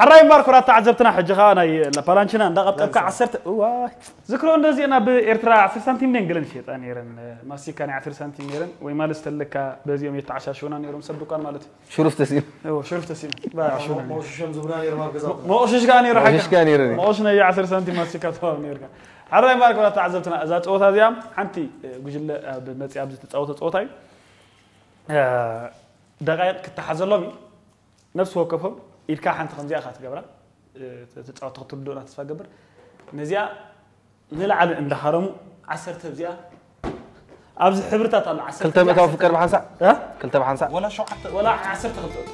عراي ماركورات تعذبتنا حجها أنا لبلانشنا نقطع كعسرت واه ذكرون ده زي أنا بإرترا 10 سنتيم نقلن شيء أنا يرن ماسي كان 10 سنتيم يرن وما لستلك بزي يوم يتعشى شونا يرم صدقان مالتي شرف تسيم هو شرف تسيم بقى شونا موششم زبران يرم بقزاق موشش كان يروح موشش كان يرن موشنا 10 سنتيم ماسي كاتوا نيرجع عراي ماركورات تعذبتنا إذا تقوت هذا حنتي جوجل بمتي أبز تقوت دقائق كتحزلومي نفس وقفهم إلك حنت خمسة أخذت قبره تتعاطى تبدون أتفق قبر نزيا نلعب عند حرمه 10 تبزيا أبز حبرتها طلع 10 كلتا متى فكر بحنسا ها كلتا بحنسا ولا شو حتى ولا 10 تخلطت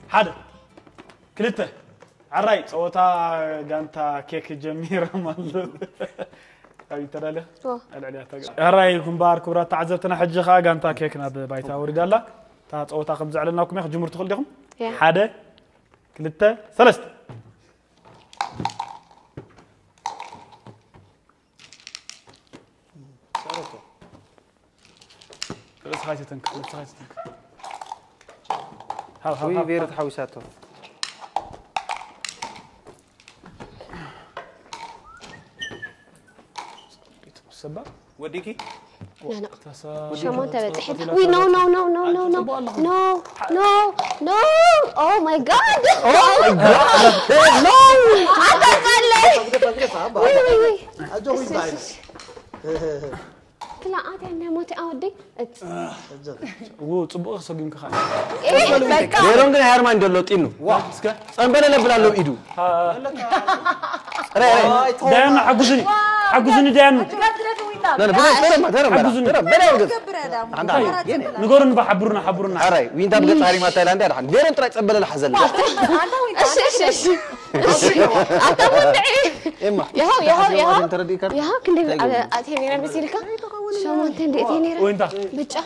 حدا كلته عراي صوتا جانتا كيك جميرة مالو أي ترى له العليا تقول هراي كمبار كبرات تعذبتنا حجخا جانتا كيكنا ببيتا ورد الله تعطوتا خبز عليناكم يا جمهور تخل لكم حدا كلته ثلاثة ثلاث خايسة تنك ثلاث خايسة تنك وي فيرت حوساته سبب وديكي لا لا شو ما تبي تحت وي نو نو نو نو نو نو نو نو نو اوه ماي جاد اوه ماي جاد نو حتى قال وي وي وي اجوي باي لا عادي انا موتي اودي وصبغ سقيمك خاي ايه بقى غيرهم ግን ሃርማን ደሎጢኑ እስከ ጸንበለ ለብላለው ኢዱ ዳያን حجزني ዳያን لا لا بلا نقولن بحبرنا عراي وين تبغى تصاري ما تايلاند يا رحن غيرهم طلع ጸንበለ لحزل ايش اتمنى اما يا كنت اتيني بسيركا شو ما تندي اتيني وين انت بچا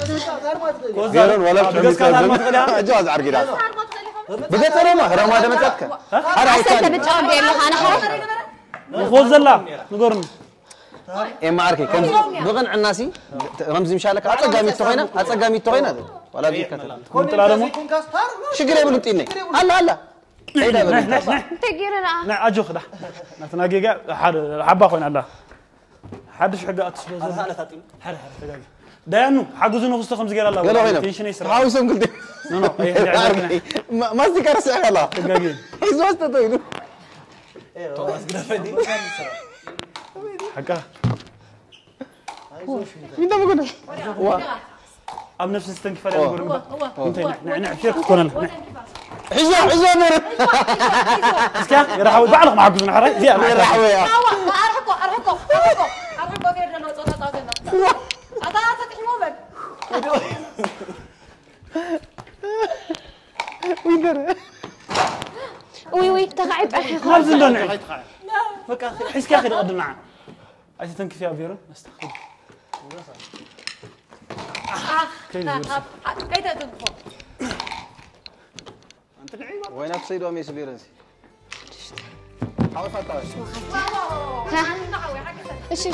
غيرهم ولا جواز عرقيدا بقتره ما رما دمتك هراي انت بچا بيلو انا حرف خوزلا نقولن اما اركي كم بغن عناسي رمزي مشالك اصقامي توينا ولا بيك كنت لا دمو شجره يبلو طيني الله ايدا بلو تغيرنا نا اجو خدا نتناغيغا حبا خوين الله حدش حق اتسلو حد تغاغي دايانو حجزنا خصكم زغير الله تنشني سرا هاوسم قلت نو ما ذكر سعر الله تغاغي ايزوست توينو توماس غرافيدي حقا مين ده بقول ام نفس استنكفال يقول انت نعفيك كون حزه مر اسكا يراحوا بعض مع حجزنا حراي زي يراحوا ارحقوا غير لنا صوت طاقنا عطاتك حمومك وي تقعد ما بزندون بقى حس كاخذ قد معه عايز تنكفي يا فيرون استخدم كيف تنكفوا انت العيب وينك سيدو امي سبيرنسي حاول فتاوي ايش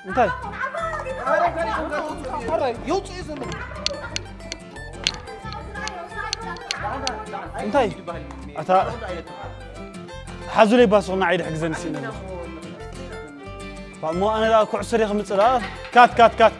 انتهي يوصي اسمه انتي اتا حزولي باسونا عيد حجزن سينا مو انا لا كعسري خمس لا كات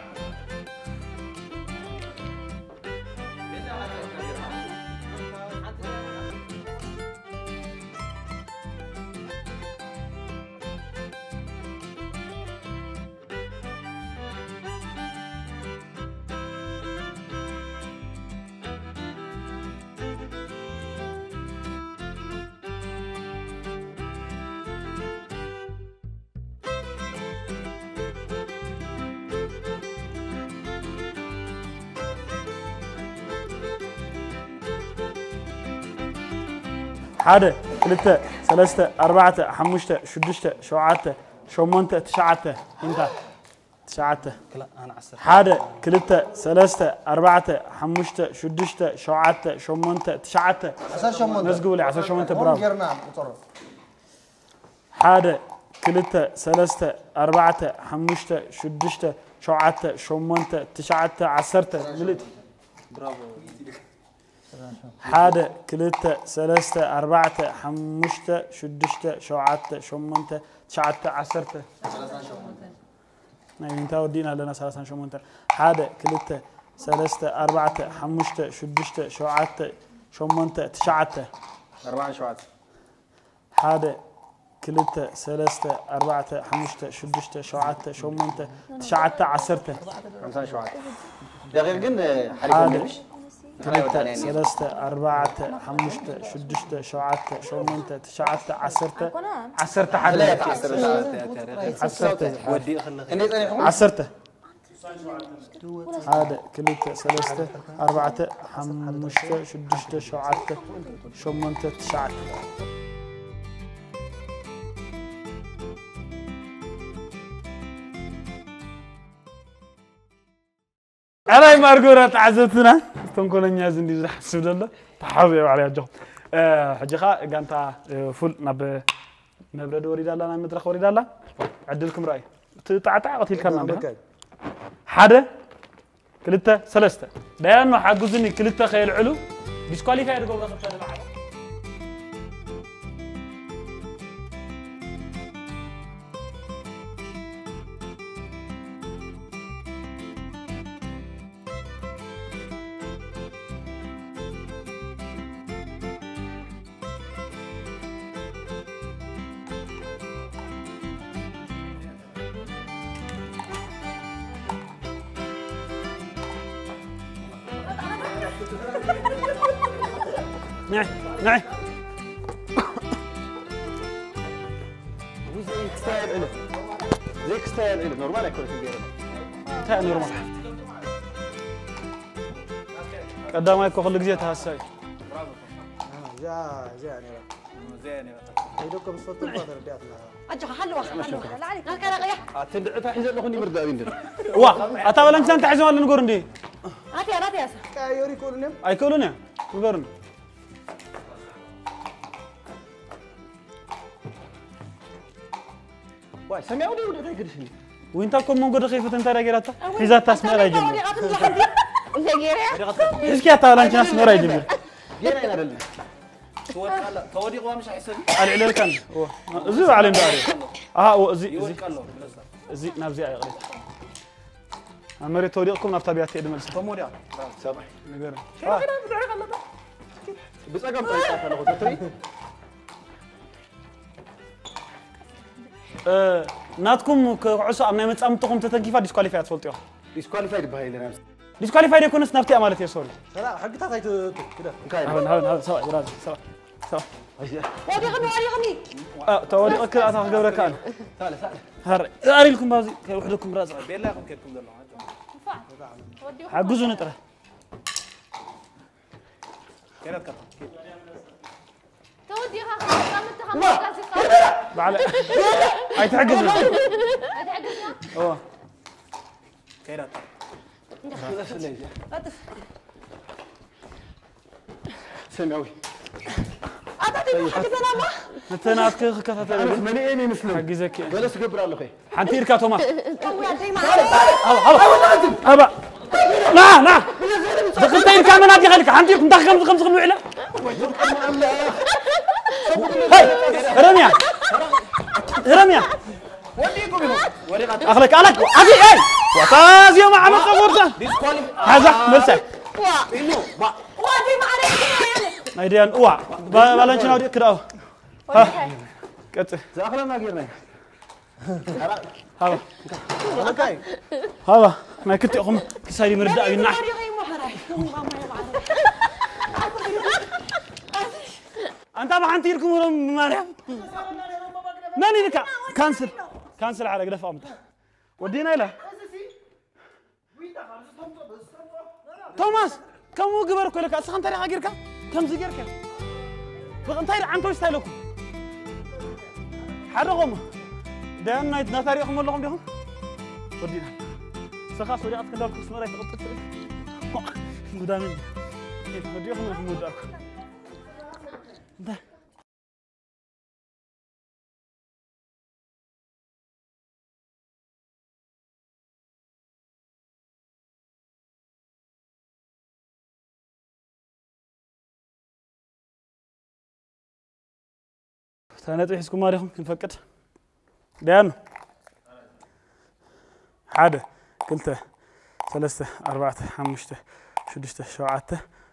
حادة ثلاثة ثلاثة أربعة خمسة سدسة سبعة ثمانية تسعة انت تسعة حادة ثلاثة ثلاثة أربعة خمسة سدسة سبعة ثمانية تسعة نسقولي عشان ثمانية برافو حادة ثلاثة ثلاثة أربعة خمسة سدسة سبعة ثمانية تسعة عشرة مليت برافو حادة ثلاثة ثلاثة أربعة خمسة سدسة سبعة ثمانية تسعة عشرة نعم انت ودينا لنا ثلاثة ثمانية حادة ثلاثة ثلاثة أربعة خمسة سدسة سبعة ثمانية تسعة أربعة سبعة حادة ثلاثة ثلاثة أربعة خمسة سدسة سبعة ثمانية تسعة عشرة خمسة سبعة دقيقة جن حريق ثلاثة أربعة خمسة سدسة سبعة ثمانية تسعة عشرة عشرة حادة عشرة هذا ثلاثة ثلاثة أربعة خمسة سدسة سبعة ثمانية تسعة أنا مارغورة عزتنا تنقلني يا زندي حسب الله تحاول على الجو حجخا قانتا فل نبرد وريد الله أنا مدرخ وريد الله عدلكم رأي تعتع قتيل كنا حدا كلتا ثلاثة لأنه حجزني كلتا خيل علو ديسكواليفاي يرجع ولا خبطة معه نعم نعم زيك ستايل إله زيك ستايل إله نورمال يكون في الجيران تا نورمال قدام يكون خلق زيت هالساي زين يدوكم صوت الفاضل بيعطنا أجا حلوة لا عليك لا كلا غيا تدعي حزب لخني مردابين دل وا أتابع لنك أنت عايزون ولا نقول ندي هاتي يا كايوري كولنم أي كلنا نقول واي سمع ودي ودي كرشني وين تاكم من قدر خيفة أنت راجعته إذا تسمع راجع إيش كي أتابع لنك ناس راجع جينا هنا دل كودي قوام مش حيصير العلل كان زي عليهم داري زي نبزي أي غريب أمري توريكم نفتبيات يد ملصق فموريا سامح نقول بس أقام طريقة أنا قلت تري ناتكم كعصا أمنا متأمتكم تتكيفا ديسكواليفايد فولتيو ديسكواليفايد بهاي لنا ديسكواليفايد يكون نفتي أمالتي سوري لا حقتها هاي كده هذا سوا جراز سوا ودي غني تودي أكل أتاخ قبل كان سالة هر أري لكم بازي وحدكم راز بيلاكم كيفكم دلوا حجزوا نترى كانت كده تودي خا بعد أي تحجزنا أوه كانت سمعوي نتنا أتكلم كذا مني إني مسلم حجزك جلس قبر الله خي حنتير كاتوما هو يا دايما هبا نا دخلتين كمان هذه خليك عندكم دخل خمس وعلا هاي رميا أخلك أخي أي وطاز يوم عمل صفورته هذا مرسل وادي ما عليك نايديان وا بالانش ناودي كراو ها كت زاخلا ما غيرنا هذا هذا ما كنت اقوم كسايدي مردا ينع انت ما حنتي لكم مريم ناني لك كانسل على قدف امت ودينا له توماس كم وقبر كلك أسخن تاريخ غيرك كم زجرك بقى تاريخ عن توش تايلكم حرقهم ده نايت تاريخهم ولا هم بيهم ودينا سخاف ودي أتكلم لكم اسمه رايت قطة مدامين وديهم لكم مدارك ده ثانية يحسكم ماريهم كنفكت ديانو حادة كلته ثلاثة أربعة خمسة سدسة سبعة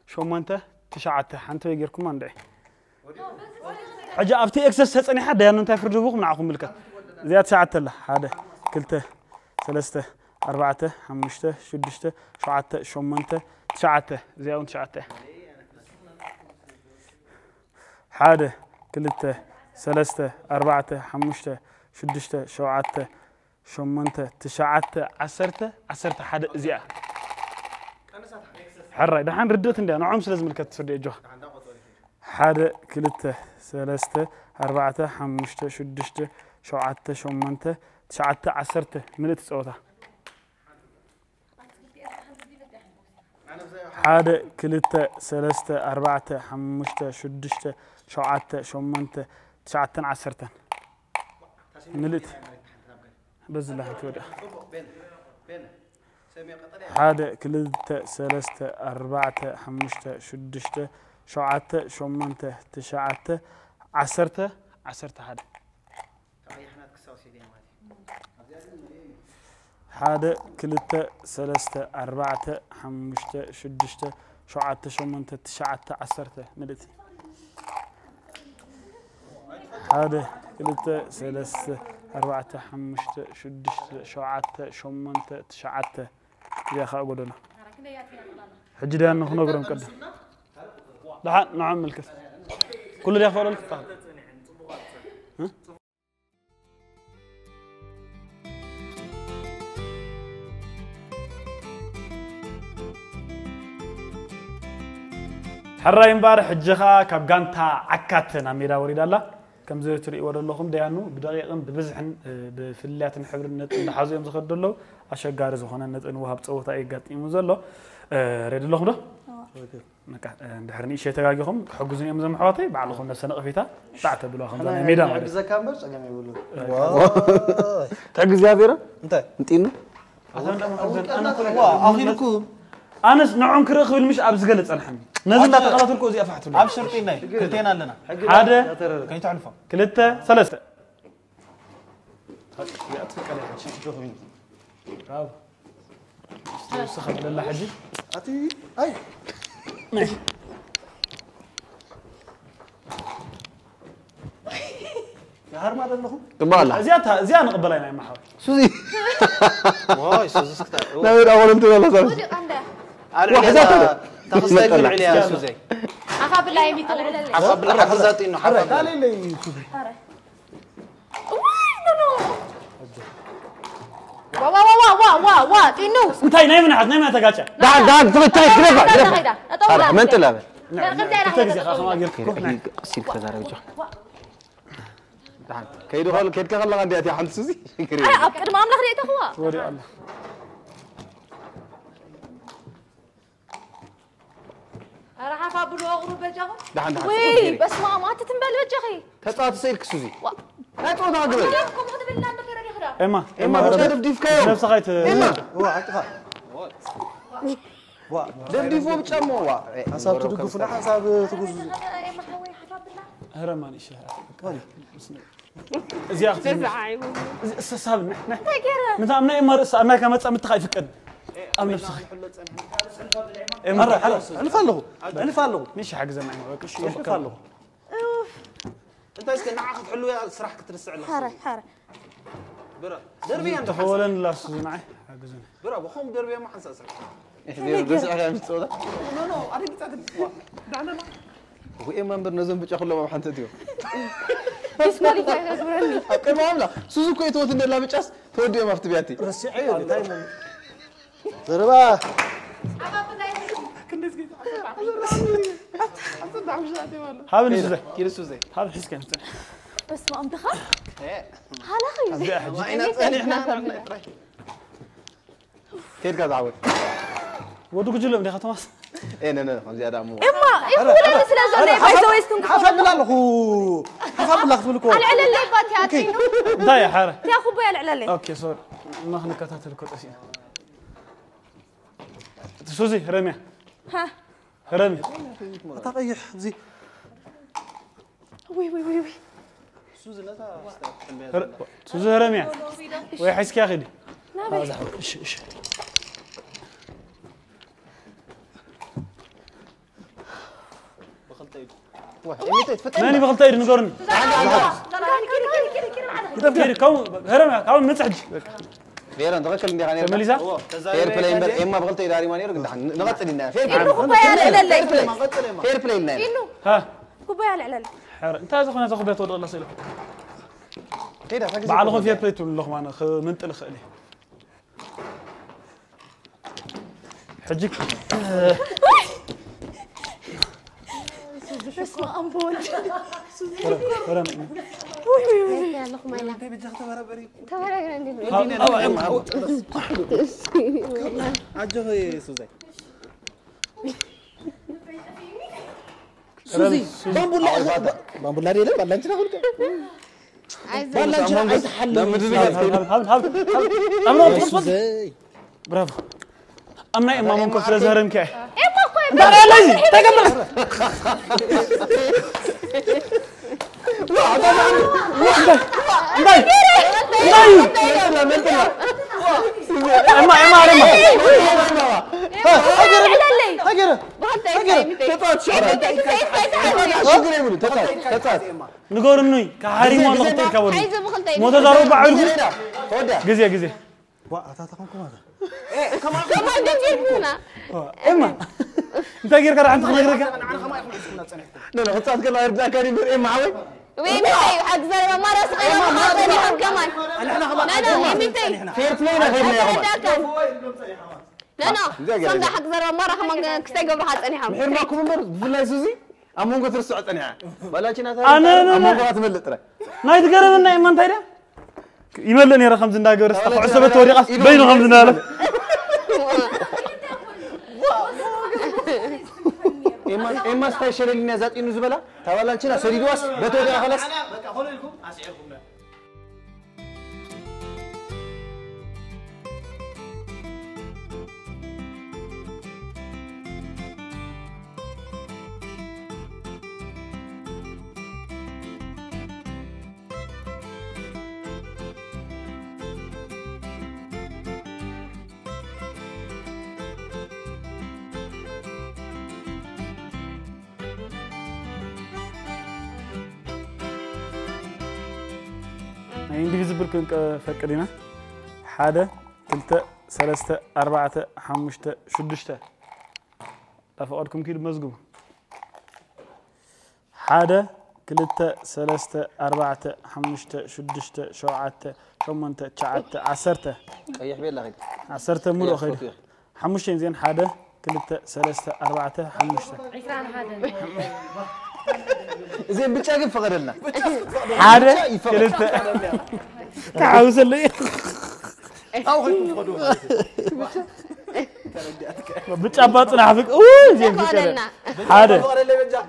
ثمانية تسعة حنتو يجيركم عندي حاجة أفتي إكسس هسأني حدا ديانو أنت يفرجوا بوق معكم ملكة زيادة ساعة الله حادة كلته ثلاثة أربعة خمسة سدسة سبعة ثمانية تسعة زيادة تسعة حادة كلته ثلاثة أربعة خمسة سدسة سبعة ثمانية تسعة عشرة حدا زيادة حرة ده حن ردت عندي أنا عمس لازم الكتفر دي جوا حدا كلته ثلاثة أربعة خمسة سدسة سبعة ثمانية تسعة عشرة ملت صوتها حدا كلته ثلاثة أربعة خمسة سدسة سبعة ثمانية تسعة عشرة ملت بس الله تودع هذا كلته ثلاثة أربعة خمسة سدسة سبعة ثمانية تسعة عشرة هذا هذا كلته ثلاثة أربعة خمسة سدسة سبعة ثمانية تسعة عشرة ملت هذا كلته ثلاثة أربعة خمسة سدسة سبعة ثمانية تسعة يا أخي أقولنا حجي أنه هنا قرن كده لا نعم الكث كل اللي يفعله الكتاب حرّي مبارح الجخا كبجانتا عكاتنا ميرا وريد الله كم زي تري ورا اللهم ديانو بدقيقة ببزحن بفلات حبر النت اللي حازم زخد له عشان جارز وخنا النت إنه وهاب صوته أي قط يمزله ريد اللهم ده نك دحرني شيء تجاجهم حجزني أمزم حواتي بعلهم نفسنا قفيتها تعتبر له خمسة ميدان حجز كم بس أجمع يقولوا تحجز يا بيرة أنت إنه أنا أخيركم أنا نوعهم كرخ بالمش أبز قلت الحين نزل تغلط لكم زي أفحت له أبشر طيناي كلتين لنا هذا كنت تعرفه كلته ثلاثة يا أتفق عليه شوفوا مين برافو سخب لله حجي أتي أي ماشي يا هر ما دلهم تبالله زيادة نقبلين يا محاور سوزي واي سوزي لا يرى أول أنت ولا صار واحدة تخصصي من عليها سوزي أخاف بالله يمي تقول أخاف بالله حفظت إنه حفظ لا لا سوزي وا تينو انتي نايم تقاچا دان تبي كريفا ما انت لا تجي خلاص ما قلت سير كذا رجع دان كيدو خل كيد كخل عندي اتي حمد سوزي انا ابكر ما املخ ريت اخوا وري الله راح افابل واغرب بجاغ دان وي بس ما تتنبل وجهي تطلع تسير سوزي لا تقعد قبل لكم خذ بالله ما كان يخرا اما مش عارف ديف كايو نفس خايت هو عقفة دردي فوق بتشمو وا حساب تدقفنا حساب تقول هرمان إيش زيارة ساب نحن متى أمنا إمر أمنا كم تسمى تخايف كد أم نفسه مرة حلو أنا فالله مش حق زمان وكش فالله أنت إيش كنا عاقد حلو يا صراحة كترسع له حارة برا دربي أنت تفولا لا سمعه حق زمان برا بخوم دربي ما حنسأل بس على مش صودا لا أنا بتعرف دعنا وإيه ما برنزم بتشا كله ما حنتديو بسماري فايدة زبرني أكل ما عمله سوزوكو يتوت إن لا بتشاس تودي ما فتبياتي بس عيوني دايما دربا هذا نسوزه كيلو سوزي هذا حس كان بس ما أم دخل هلا أبدأ أحد إحنا كيف كذا عود ودوك جلهم ده خطماس إيه لا زيادة مو إما إخوة نسلا زولي بيزو يستون حفظ بالله حفظ بالله تقول على اللي بات هاتينو ده يا حارة يا أخو بيا على اللي أوكي صور ما خلنا كتات الكود أسينا سوزي رمي ها رمي تقيح زي وي وي وي سوزي لا سوزي رمي ويحس كأخدي نابي إيش ماني بغلط أيد نقارن كير كم هرم نتحج فيران تغكل اللي خانير مليزة فير بلاي بر إما بغلط إداري مانير قد حن نغطي لنا فير إنه كوباية على اللي فير بلاي لنا إنه ها كوباية على اللي حر أنت هذا خلنا تأخذ بيت ولا الله سيله كده بعلقهم فيها بليت ولا الله معنا منت الخالي حجك بس ما أمبول هرم يلا خميلا تبارك عندي عجوه سوزي سوزي بامبولا دي لا لانش نقول عايز حل أمنا سوزي برافو أمنا إمام ممكن في الزهرم كأي إما كوي لا لازم تكمل نقول إنه كهاري ما نقطع كابون مو تدارو بعيرو جزية جزية كمان جنجينا إما أنت غير كره عندك غير لا خطات كلا يرجع كان يبر إيه معوي وين تاي حق زلمه ما راس غير ما راس كمان لا مين فير بلاي لا غير يا لا صندوق حق زلمه ما راح ما كستي قبل حد اني غير ما كم مر بالله سوزي أمون قطر السعود أنا بلاش أنا أمون قطر ملت ترى نايت قرب لنا إيمان تايدا يملني رقم زندا قرر استقع عصبة ورقة بينه خمس زندا إما استشير اللي نزات إنه زبالة تولى أنتنا سريد واس بتوجه خلاص بقى خلوا لكم أسعركم لا indivisible كن فكرينا حادة كلتا ثلاثة أربعة خمسة شدشة أفقدكم كده مزجوم حادة كلتا ثلاثة أربعة خمسة شدشة شوعة ثمانية تسعة عشرة أي حبيب الله عشرة مرة خير خمسة زين حادة كلتا ثلاثة أربعة خمسة عشران هذا زين بتشاقف فقد لنا حادة كلتا كعوز اللي أو خلكم فقدوا بتشابط نعفك زين فكرة حادة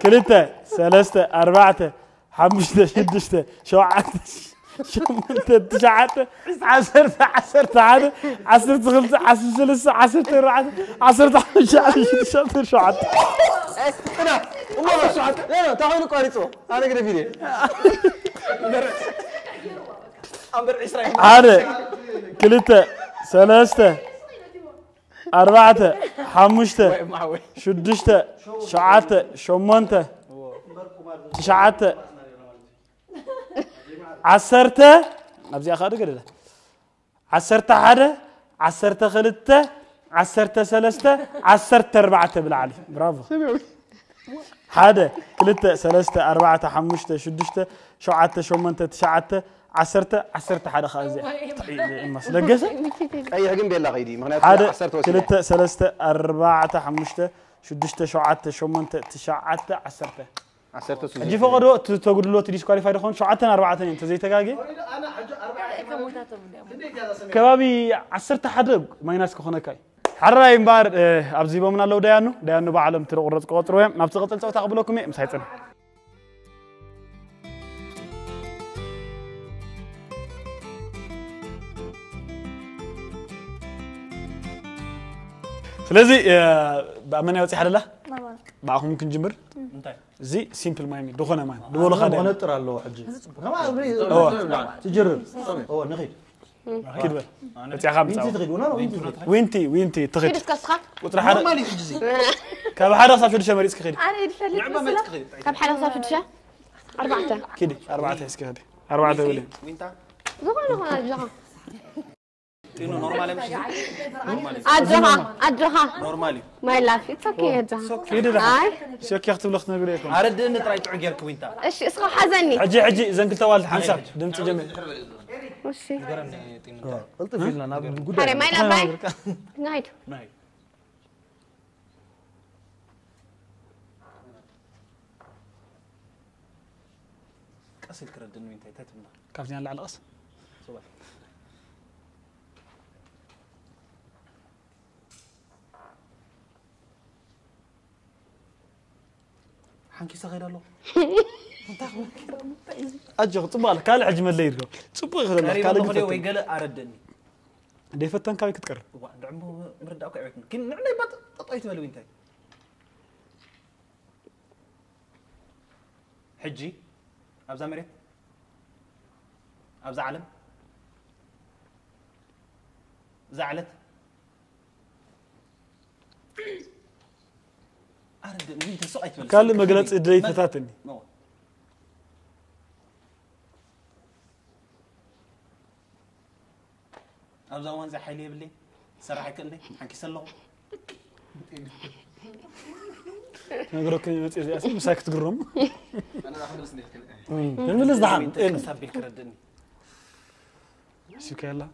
كلتا ثلاثة أربعة خمسة شدشة شوعة شمنت تشعت عسرت عاد عسرت خلص عسرت لسه عسرت رعد عسرت شاطر شعت انا والله شعت لا تعالوا قاريتو انا كده فيديو امبر اسرائيل هذا كلته ثلاثه أربعة خمسة شدشته شعته شمنته تشعته عسرته أبزي أخذ كده عسرته حدا عسرته خلته عسرته ثلاثة عسرته أربعة بالعالي برافو حدا كلته ثلاثة أربعة خمسة شدشته شعته شمنته تشعته عسرته حدا خازي مس لقسه اي حاجه بيلا غيدي مغنيات حدا عسرت كلته ثلاثة أربعة خمسة شدشته شعته شمنته تشعته عسرته عسرت سوزي أجي فوق الوقت تقول له تريش كواليفايد خون شعته أربعة أنت زي تجاجي انا حج 4 كبابي عسرته حدا ما يناسك هنا كاي حراي مبار أبزي بمنا لو ديانو بعلم ترى قرط قطروهم ما بتقطع صوت أقبلكم مسايتنا سلازي بأمانة يوتي حدا لا بعهم ممكن جمر زي سيمبل مايمي دخونا مايم دولو خادم نطر الله حجي كما تجرب هو نغيد كده انت خامس انت تغيد وانا وينتي تغيد كيف كسخة وتروح حدا مالي تجزي كاب حدا صار في مريض كخير انا يدفع لعبه ما تخيد كم حدا صار في الدشة 4 كده 4 هسك هذه 4 ولين وانت زغنا هنا الجها انه نورمال مش أجها نورمالي ما يلافي تسكي أجها كده ده شك يختم لختنا بريكم ارد ان تراي تعجرك وانت إيش اسمه حزني حجي زين قلت والد حنسب دمت جميل وشي قلت فينا انا بنقول هاري ما يلافي نايد ناي كاسل كرد انه انت تتمنى كافني على القص حنكي صغير له أجي طبال كال عجمة اللي يرجع صبغ هذا كان خليه ويقال اردني دي فتن كاي كتقرب دعمو مرد اوكي عيكم كن نعني بط طيت بالو انت حجي ابزا مريت ابزا علم زعلت ارد انت سقيت بالو كان مقلص ادري فتاتني ابزا وان زي حيلي بلي سرح كلني حنكي سلو نقولك يا مساك تقرم انا راح ادرس نحكي من الزحام انت حساب الكردني شو كيلا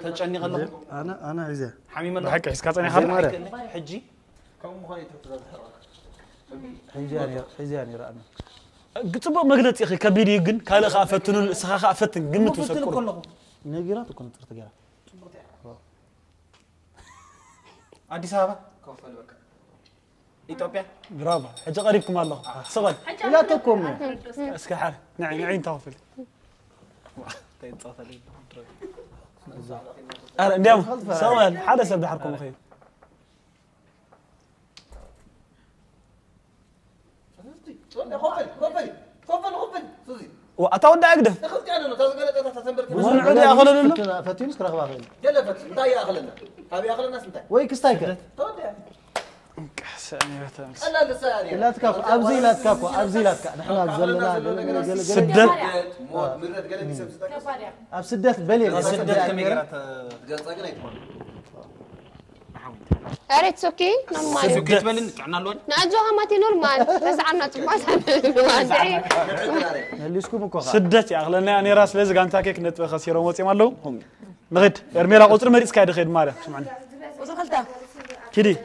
تنشني غلط انا عايزه حميم الله بحكي حسكاتني حرب حجي كم مخايت حجاني رأنا قطب مقلت يا اخي كبير يجن كاله خافتن سخا خافتن قمت وسكر نجيرات وكنت ترتجع አዲስ አበባ ከፈል በቃ ኢትዮጵያ برافو حاجه قريبكم الله صغر لا تكم اسك حال نعين توفل تيتصافلي انا ديام سوال حدث بحركم خير خفل سوزي واتودع اقدم اخذت انا تزغلت ونعود ياخذ لنا فتينس كرغبا غير جلفت انت يا اخلنا ابي اخلنا الناس انت وي كستايك تودع كحساني وتمس لا لساني لا تكاف ابزي لا تكاف ابزي لا تكاف نحن زلنا سدد موت مرد قال لي سبستك اب سدت بلي سدت كم يقرات قصقنا أريد سوكي نورمال سكت بلن تعنا لون نأجوها ماتي نورمال بس عنا تبغى اللي سكو مكو سدت يا اغلنا اني راس لازق انت كيك نت خسيرو موصي مالو نغد ارميلا قطر مريس كايد خيد ماريا سمعني وصلت كدي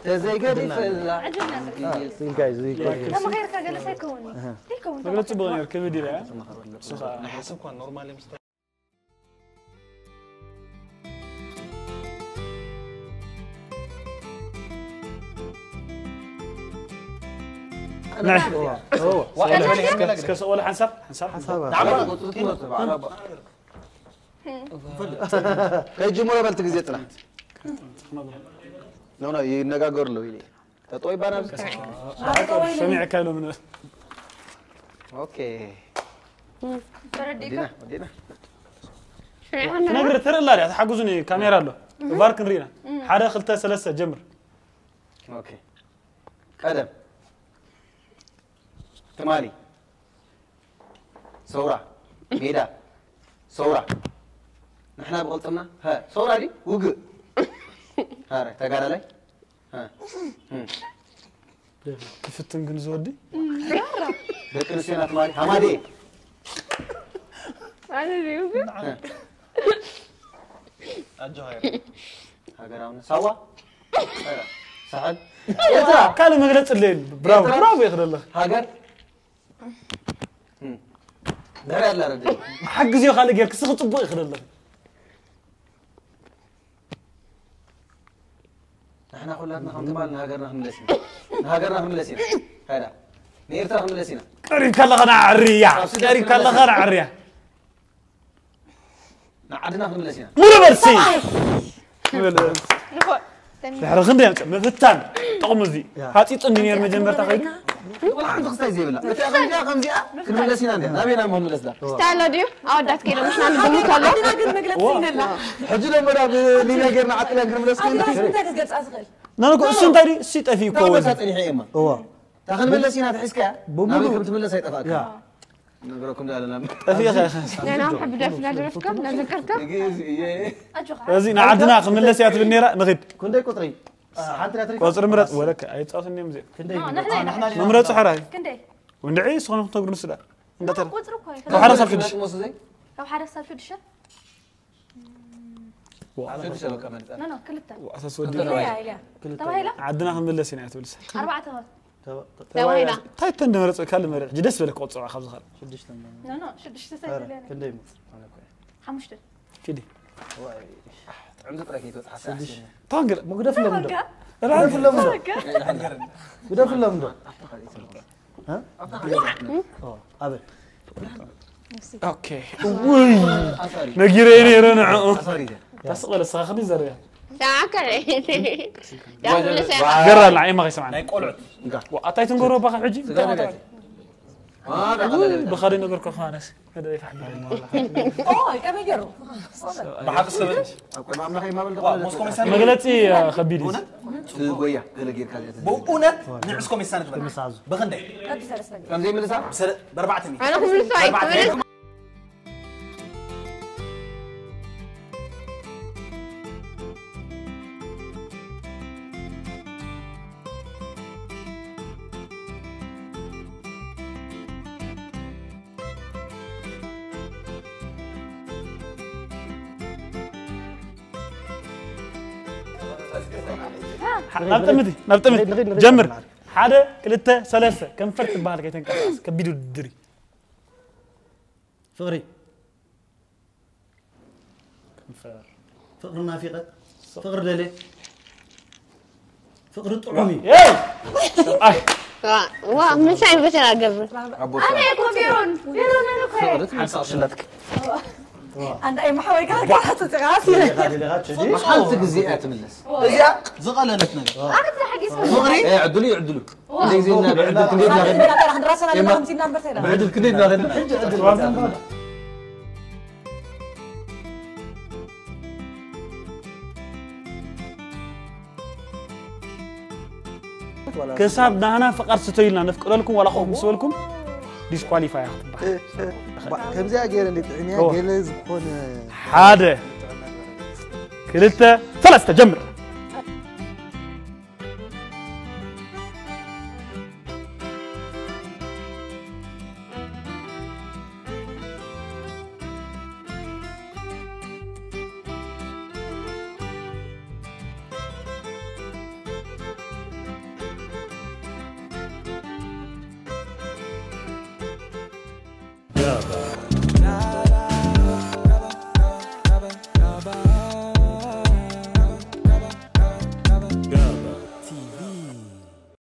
زي قاعد يفلا زي جايز زي لما غيرك قال سيكون ليكون بقول تبغى يركب دي لا حسب كان نورمال نعم واحد اسكس ولا حنسب كي جمهور بالتجزيتنا لا ينقاقر له يلي تطوي بانا سميع كانوا من اوكي ودينا نقدر ترى لا حجزوني كاميرا له بارك نرينا حدا خلته ثلاثة جمر اوكي قدم تمالي صورة ميدا صورة نحن بغلطنا ها صورة دي وقع هاري تقال علي ها كيف تنقل زودي ذكر سينا تمالي حمادي أنا ريوبي الجوهر هاجراونا سوا سعد كان مغلط الليل برافو برافو يا اخي الله هاجر دري الله ردي حق زي خالق يرك سخط بو يا اخي الله احنا كلنا خمتمالنا هاجرنا خملسين هذا نيرتا خملسين قريب كلا غنا عريا قريب كلا غنا عريا نعدنا خملسين مو برسي لحر غندي مفتان تقمزي هاتي انجينير مجمر تاخيد والله عندك خصاي زي بلا متى خمسه خمسه خملسين عندي نبينا مهم لسه استعلا ديو أودات كده مش نعمل كله حجنا مرة لينا غيرنا عقلنا خملسين نانو سنتاي سيت افي كو بس هاتني حيما هو تاخذ ملسين هتحسكها بمولو كم تملس هيطفاك نقولكم لا لا افي يا اخي يعني أنا بحب دافع نعرفك نذكرك زين عدنا خملسيات بالنيره نغيب كندي قطري حتى لا تريك قصر مرت ولك اي تصاف اني مزي كندي نحن نمرت حراي كندي وندعي سخن تقدر نسلا انت قصرك لو حدا صار فيش لو حدا صار في دشة لا كلتا اساس ودي تمايلا عدنا خملسينا تبلس 4 تمام تمايلا هاي تندمرت كلمه مرح جدس بالك قصوا خبز خال لا شدش تسايد كندي حمشت كدي عندك راكيتو تحسن طاقر مقدف لمدو العب لمدو مقدف لمدو ها ابد اوكي وي نجيريني رنع صاري تسقل الصاخني زريا تعكري دافع لسه قرر العين ما غيسمعنا قلعت واتايت نقولوا باخ حجي ما بخاري نقولك خانس هذا يفهم اوه كم يجرو بحق السبت ما عمنا ما بلقى موسكو ميسان مغلتي خبيدي قويا قال غير كذا بؤونت نعسكم ميسان بغندي كم زي ملسا بربعتني أنا هم لسه نبتمدي جمر حدا كلتا ثلاثة كم فرق بالك يتنقص كبيدو الدري فقري فقر نافقة فقر دلي فقر طعمي اي واه من شايف بس أنا قبل انا كوفيرون يلا حنسى شلتك عند اي محاولة كانت حاطة غاسي ما حالتك زيئات ملس زغلنت نغ اكثر حق اسمه فقري ايه عدلوا زي زينا بعد كندي عند راسنا اللي 50 نمبر ثاني بعد كندي ناخذ كساب دهنا فقر ستويلنا نفكر لكم ولا خوف مسولكم ديسكواليفاي كم زي غير اللي تعنيها جلز بكون حاده كلتا ثلاثة جمر